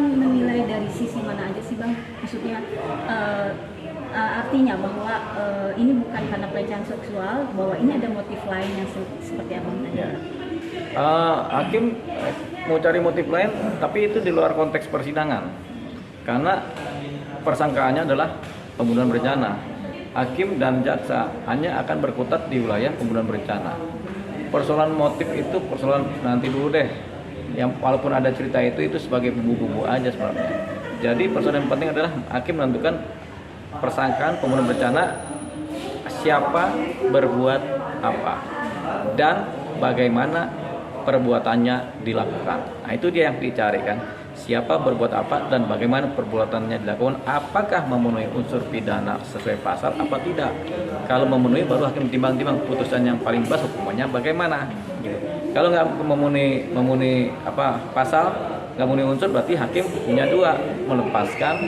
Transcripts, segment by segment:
akan menilai dari sisi mana aja sih Bang? Maksudnya artinya bahwa ini bukan karena pelecehan seksual, bahwa ini ada motif lain yang seperti Abang tadi. Ya. Hakim mau cari motif lain, tapi itu di luar konteks persidangan. Karena persangkaannya adalah pembunuhan berencana. Hakim dan jaksa hanya akan berkutat di wilayah pembunuhan berencana. Persoalan motif itu persoalan nanti dulu deh. Yang walaupun ada cerita itu sebagai bumbu-bumbu aja sebenarnya. Jadi persoalan yang penting adalah hakim menentukan persangkaan pembunuhan berencana, siapa berbuat apa dan bagaimana perbuatannya dilakukan. Nah itu dia yang dicari kan, siapa berbuat apa dan bagaimana perbuatannya dilakukan, apakah memenuhi unsur pidana sesuai pasal apa tidak. Kalau memenuhi baru hakim timbang-timbang putusan yang paling pas hukumannya bagaimana gitu. Kalau nggak memenuhi pasal, nggak memenuhi unsur, berarti hakim punya dua, melepaskan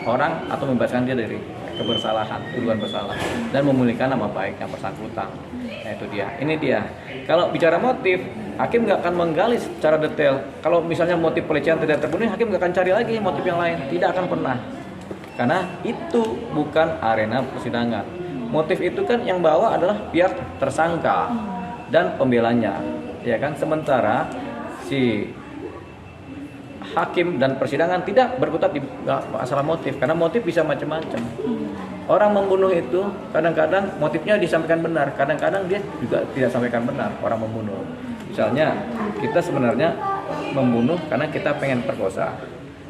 orang atau membebaskan dia dari kebersalahan, tuduhan bersalah, dan memulihkan nama baik yang bersangkutan. Nah itu dia, ini dia. Kalau bicara motif, hakim nggak akan menggali secara detail. Kalau misalnya motif pelecehan tidak terpenuhi, hakim nggak akan cari lagi motif yang lain, tidak akan pernah. Karena itu bukan arena persidangan. Motif itu kan yang bawa adalah pihak tersangka dan pembelanya, ya kan. Sementara si hakim dan persidangan tidak berkutat di masalah motif, karena motif bisa macam-macam. Orang membunuh itu kadang-kadang motifnya disampaikan benar, kadang-kadang dia juga tidak sampaikan benar orang membunuh. Misalnya kita sebenarnya membunuh karena kita pengen perkosa.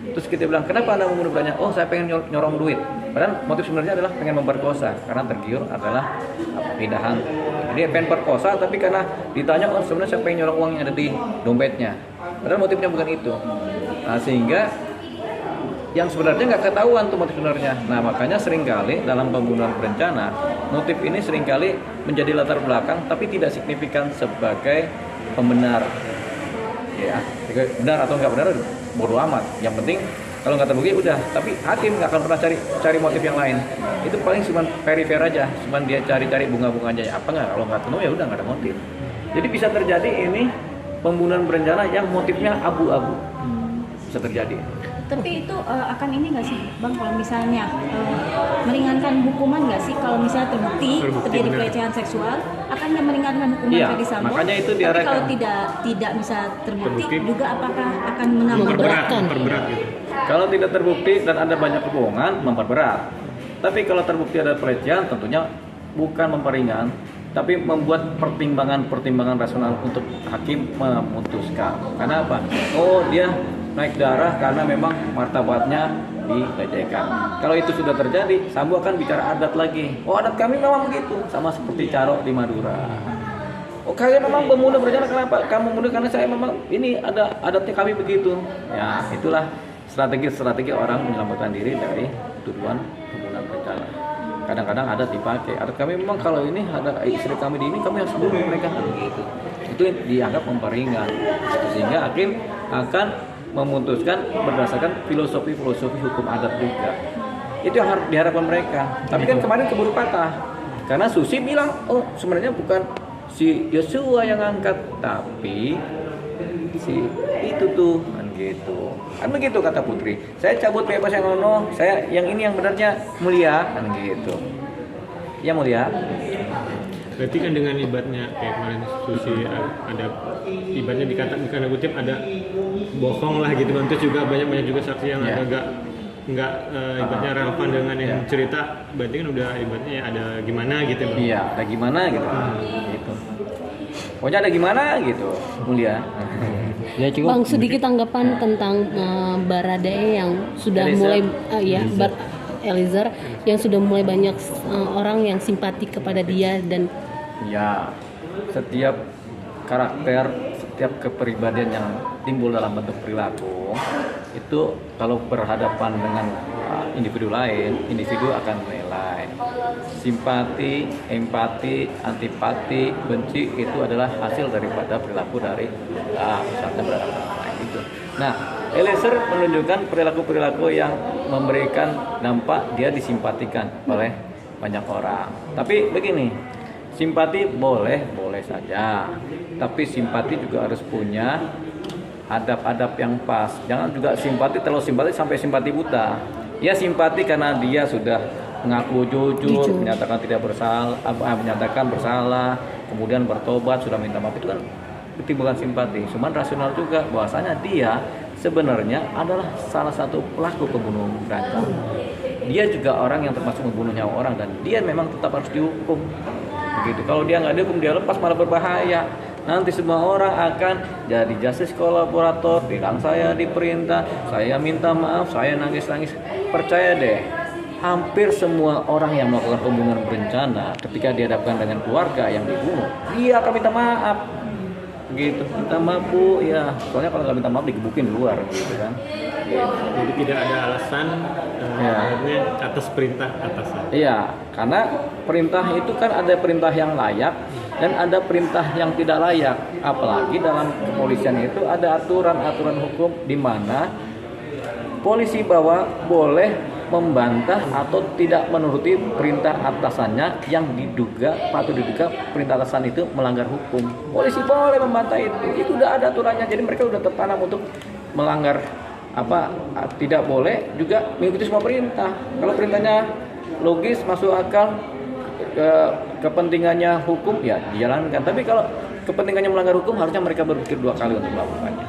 Terus kita bilang, kenapa Anda membunuh? Banyak, oh saya pengen nyorong duit. Padahal motif sebenarnya adalah pengen memperkosa, karena tergiur adalah pindahan. Jadi pengen perkosa, tapi karena ditanya, oh sebenarnya saya pengen nyorong uang yang ada di dompetnya. Padahal motifnya bukan itu. Nah sehingga yang sebenarnya nggak ketahuan tuh motif sebenarnya. Nah makanya seringkali dalam pembunuhan berencana, motif ini seringkali menjadi latar belakang, tapi tidak signifikan sebagai pembenar. Ya, benar atau nggak benar bodoh amat. Yang penting kalau nggak terbukti udah. Tapi hakim nggak akan pernah cari motif yang lain. Itu paling cuma perifer aja, cuma dia cari bunga-bunga aja. Apa nggak? Kalau nggak ketemu ya udah nggak ada motif. Jadi bisa terjadi ini pembunuhan berencana yang motifnya abu-abu. Bisa terjadi. Tapi itu akan ini nggak sih Bang, kalau misalnya meringankan hukuman nggak sih kalau misalnya terbukti terjadi pelecehan seksual, akannya meringankan hukuman Ferdy Sambo? Makanya itu tapi kalau tidak bisa terbukti juga apakah akan memperberatkan? Gitu. Kalau tidak terbukti dan ada banyak kebohongan, memperberat. Tapi kalau terbukti ada pelecehan, tentunya bukan memperingan, tapi membuat pertimbangan rasional untuk hakim memutuskan. Karena apa? Oh dia naik darah karena memang martabatnya dilecehkan. Kalau itu sudah terjadi, Sambo akan bicara adat lagi. Oh adat kami memang begitu, sama seperti Caro di Madura. Oh kalian memang pembunuh berencana, kenapa? Kamu membunuh karena saya memang ini ada adatnya kami begitu. Ya itulah strategi orang menyelamatkan diri dari tuduhan pembunuhan berencana. Kadang-kadang adat dipakai. Adat kami memang kalau ini ada istri kami di ini, kami harus bunuh mereka gitu. Itu dianggap memperingan. Sehingga hakim akan memutuskan berdasarkan filosofi hukum adat juga. Itu yang harus diharapkan mereka. Tapi kan kemarin keburu patah karena Susi bilang, oh sebenarnya bukan si Yosua yang angkat, tapi si itu tuh kan gitu. Kan begitu kata Putri. Saya cabut bebas yang ono, saya yang ini yang benarnya mulia kan gitu. Ya mulia. Berarti kan dengan ibaratnya kayak kemarin Susi ada ibaratnya dikatakan kutip ada bohong lah gitu, terus juga banyak juga saksi yang ada nggak ibaratnya relevan dengan yang cerita, berarti kan udah ibaratnya ada gimana gitu. Iya, ada gimana gitu. Gitu. Pokoknya ada gimana gitu, mulia. Ya, cukup. Bang, sedikit tanggapan tentang Baradae yang sudah mulai Eliezer yang sudah mulai banyak orang yang simpati kepada dia. Dan ya setiap karakter, setiap kepribadian yang timbul dalam bentuk perilaku itu kalau berhadapan dengan individu lain, individu akan menilai. Simpati, empati, antipati, benci itu adalah hasil daripada perilaku dari misalnya berhadapan dengan lain itu. Nah, Eliezer menunjukkan perilaku-perilaku yang memberikan dampak dia disimpatikan oleh banyak orang. Tapi begini, simpati boleh saja, tapi simpati juga harus punya adab-adab yang pas. Jangan juga terlalu simpati sampai simpati buta. Ya simpati karena dia sudah mengaku jujur, menyatakan tidak bersalah, menyatakan bersalah, kemudian bertobat, sudah minta maaf, itu kan bukan simpati. Cuman rasional juga bahwasanya dia sebenarnya adalah salah satu pelaku pembunuh berencana. Dia juga orang yang termasuk membunuh nyawa orang dan dia memang tetap harus dihukum. Begitu. Kalau dia nggak dihukum, dia lepas malah berbahaya. Nanti semua orang akan jadi justice kolaborator, bilang saya diperintah, saya minta maaf, saya nangis-nangis. Percaya deh, hampir semua orang yang melakukan pembunuhan berencana ketika dihadapkan dengan keluarga yang dibunuh, dia akan minta maaf. Gitu, minta maaf bu, ya. Soalnya kalau nggak minta maaf digebukin di luar, gitu kan. Jadi tidak ada alasan akhirnya atas perintah atasan. Iya, karena perintah itu kan ada perintah yang layak dan ada perintah yang tidak layak. Apalagi dalam kepolisian itu ada aturan-aturan hukum di mana polisi bawah boleh membantah atau tidak menuruti perintah atasannya yang patut diduga perintah atasan itu melanggar hukum. Polisi boleh membantah itu udah ada aturannya. Jadi mereka udah tertanam untuk melanggar tidak boleh juga mengikuti semua perintah. Kalau perintahnya logis, masuk akal, kepentingannya hukum ya dijalankan. Tapi kalau kepentingannya melanggar hukum harusnya mereka berpikir 2 kali untuk melakukannya.